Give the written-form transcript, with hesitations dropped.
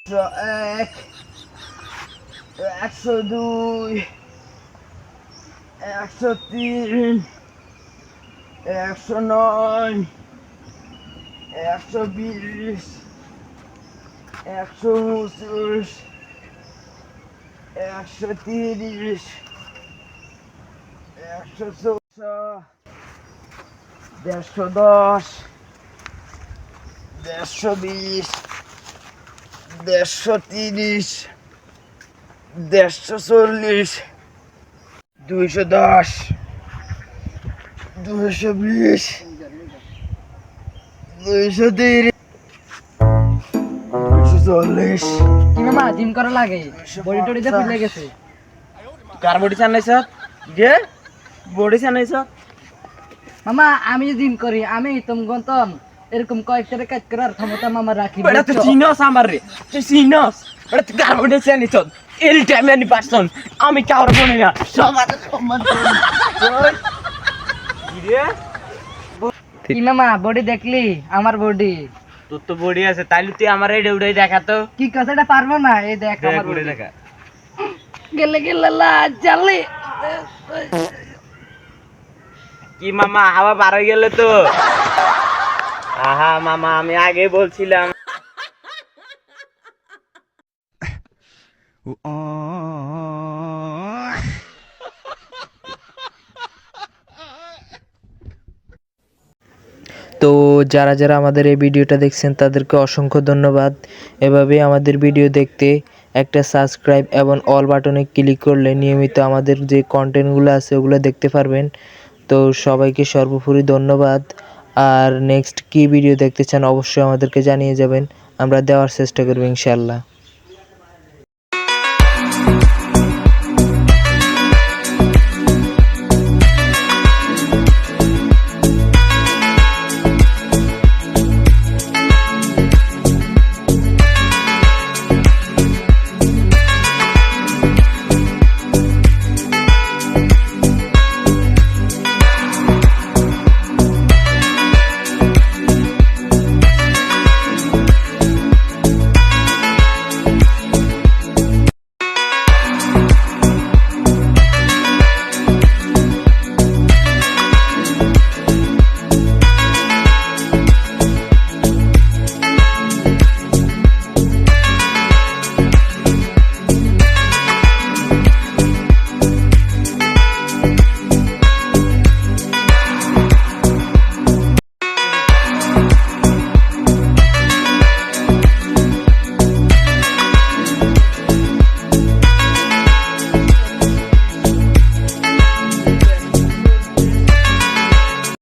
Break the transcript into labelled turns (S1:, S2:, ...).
S1: 101, 102, 103, 109, 120, 129, 130, 114, 110, 120, 130, 140, 210, 220, 230, 240।
S2: কি মামা জিম করা লাগে বডি টডিতে ফুলে গেছে।
S1: কার বডি চানাইছ যে বডি চানাইছ
S2: মামা আমি জিম করি, আমি তুম গন্তন এরকম কয়েকটা কাজ করার ক্ষমতা মামা রাখি।
S1: বেটা তুই চিনস আমার রে, তুই চিনস বেটা, তুই কার বডি চানাইছ এনি টাইম এনি পারসন। আমি কাউর বলি না, সবার সম্মান করি।
S2: কি মামা বডি দেখলি আমার বডি?
S1: তোর তো বডি আছে, তাইলে তুই আমার এই উড়াই দেখাতো।
S2: কি কথাটা পারবো না? এই দেখ আমার
S1: উড়ে
S2: বডি।
S1: দেখা
S2: গেলে গেলে লাজালি।
S1: কি মামা হাওয়া বার হয়ে গেলে তো। আহা মামা আমি আগে বলছিলাম।
S3: তো যারা যারা আমাদের এই ভিডিওটা দেখছেন তাদেরকে অসংখ্য ধন্যবাদ। এভাবেই আমাদের ভিডিও দেখতে একটা সাবস্ক্রাইব এবং অল বাটনে ক্লিক করলে নিয়মিত আমাদের যে কন্টেন্টগুলো আছে ওগুলো দেখতে পারবেন। তো সবাইকে সর্বোপরি ধন্যবাদ। আর নেক্সট কী ভিডিও দেখতে চান অবশ্যই আমাদেরকে জানিয়ে যাবেন, আমরা দেওয়ার চেষ্টা করব ইনশাআল্লাহ।